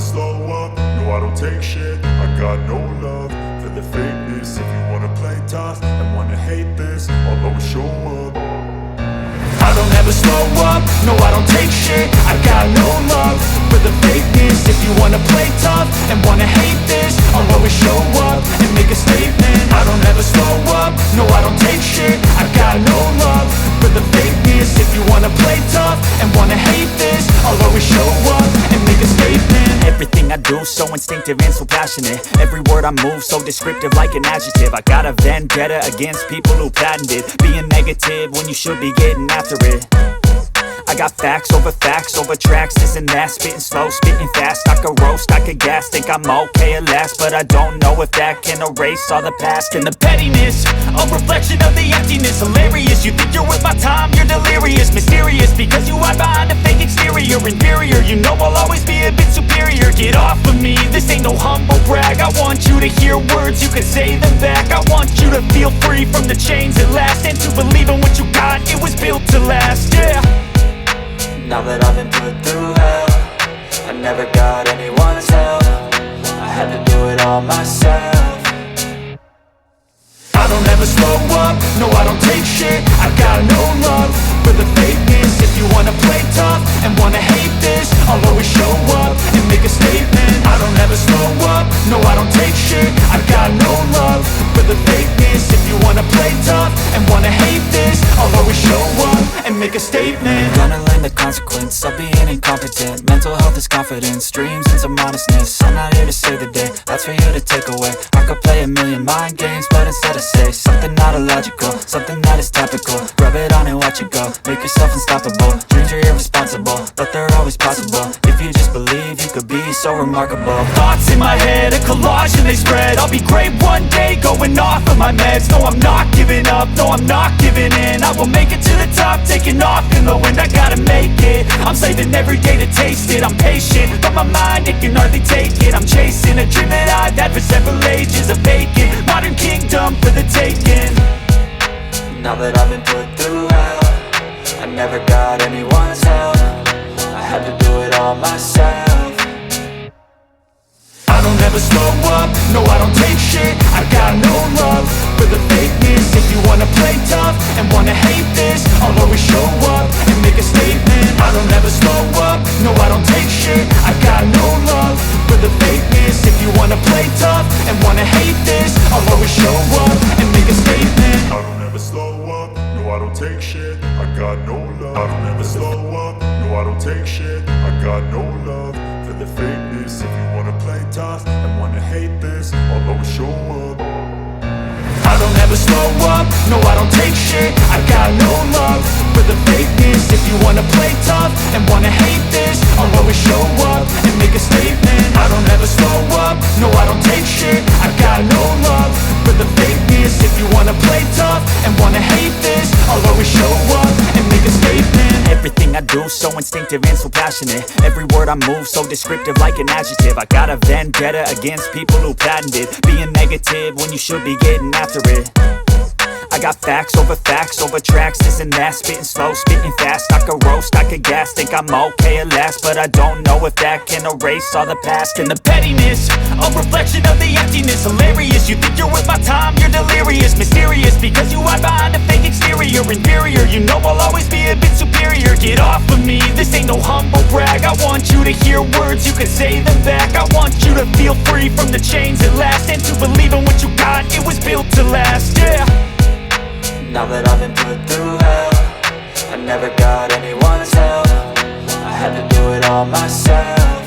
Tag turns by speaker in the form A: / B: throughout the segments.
A: slow up, no I don't take shit. I got no love for the fakeness. If you wanna play tough and wanna hate this, I'll always show up. I don't ever slow up, no I don't take shit. I got no love for the fakeness. If you wanna play tough and wanna hate this, I'll always show up and make a statement. I don't ever slow up, no I don't take shit. I got no love for the fakeness. If you wanna play tough and wanna hate this, I'll always show up and make a statement.
B: Everything I do so instinctive and so passionate. Every word I move so descriptive like an adjective. I got a vendetta against people who patented being negative when you should be getting after it. I got facts over tracks, this and that. Spitting slow, spitting fast. I could roast, I could gas. Think I'm okay at last, but I don't know if that can erase all the past. And the pettiness, a reflection of the emptiness. Hilarious, you think you're worth my time, you're delirious. Mysterious, because you hide behind a fake exterior. Inferior, you know I'll always be a bit superior. Get off of me, this ain't no humble brag. I want you to hear words, you can say them back. I want you to feel free from the chains at last, and to believe in what you got, it was built to last, yeah.
C: Now that I've been put through hell, I never got anyone's help. I had to do it all myself.
A: I don't ever slow up, no I don't take shit. I got no love for the fakeness. If you wanna play tough and wanna hate this, I'll always show up and make a statement. I don't ever slow up, no I don't take shit. I got no love for the fakeness. If you wanna play tough and wanna hate this, I'll always show up and make a statement.
C: Gonna learn the consequence of being incompetent. Mental health is confidence, dreams and some honestness. I'm not here to save the day, that's for you to take away. I could play a million mind games, but instead I say something not illogical, something that is topical. Rub it on and watch it go, make yourself unstoppable. Dreams are irresponsible, but they're always possible. If you just believe, you could be so remarkable.
B: Thoughts in my head, a collage and they spread. I'll be great one day, going off of my meds. No, I'm not giving up, no, I'm not giving in. I will make it to the top, taking off in the wind. I gotta make it, I'm saving every day to taste it. I'm patient, but my mind, it can hardly take it. I'm chasing a dream that I've had for several ages. A vacant, modern kingdom for the taking.
C: Now that I've been put through hell, I never got anyone's help. I had to do it all myself.
A: I don't ever slow up, no I don't take shit. I got no love for the fakeness. If you wanna play tough and wanna hate this, I'll always show up and make a statement. I don't ever slow up, no I don't take shit. I got no love for the fakeness. If you wanna play tough and wanna hate this, I'll always show up and make a statement. I don't ever slow up, no I don't take shit. I got no love. I don't ever slow up, no I don't take shit. I got no love for the fakeness. If you wanna play tough and wanna hate this, I'll always show up. I don't ever slow up, no I don't take shit. I got no love for the fakeness. If you wanna play tough and wanna hate this, I'll always show up and make a statement. I don't ever slow up, no I don't take shit. I got no love for the fakeness. If you wanna play tough and wanna hate this, I'll always show up and make a statement.
B: Everything I do so instinctive and so passionate. Every word I move so descriptive like an adjective. I got a vendetta against people who patented being negative when you should be getting after it. I got facts over tracks, this and that. Spitting slow, spitting fast. I could roast, I could gas. Think I'm okay at last, but I don't know if that can erase all the past. And the pettiness, a reflection of the emptiness. Hilarious, you think you're worth my time, you're delirious. Mysterious, because you hide behind a fake exterior. Inferior, you know I'll always be a bit superior. Get off of me, this ain't no humble brag. I want you to hear words, you can say them back. I want you to feel free from the chains at last, and to believe in what you got, it was built to last, yeah.
C: Now that I've been put through hell, I never got anyone's help. I had to do it all myself.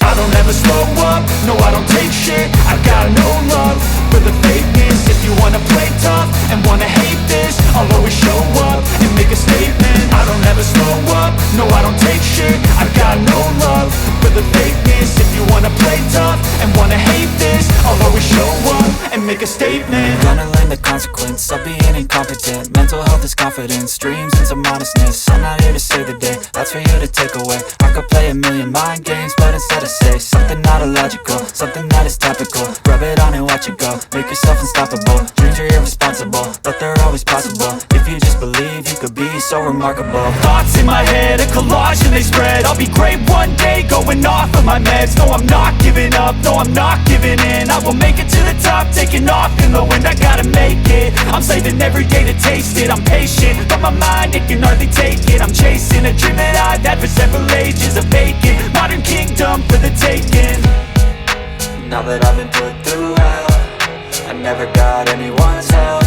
A: I don't ever slow up, no I don't take shit. I got no love for the fakeness. If you wanna play tough and wanna hate this, I'll always show up and make a statement. I don't ever slow up, no I don't take shit. I got no love for the fakeness. If you wanna play tough and wanna hate this, I'll always show up and make a statement.
C: Gonna learn the consequence of being incompetent. Mental health is confidence, dreams and some honestness. I'm not here to save the day, that's for you to take away. I could play a million mind games, but instead I say something not illogical, something that is topical. Rub it on and watch it go, make yourself unstoppable. Dreams are irresponsible, but they're always possible. If you just believe, you could be so so remarkable.
A: Thoughts in my head, a collage and they spread. I'll be great one day, going off of my meds. No, I'm not giving up, no, I'm not giving in. I will make it to the top, taking off in the wind. I gotta make it, I'm saving every day to taste it. I'm patient, but my mind, it can hardly take it. I'm chasing a dream that I've had for several ages. A vacant, modern kingdom for the taking.
C: Now that I've been put through hell, I never got anyone's help.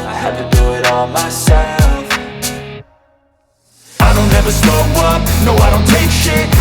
C: I had to do it all myself.
A: I don't ever slow up, no I don't take shit.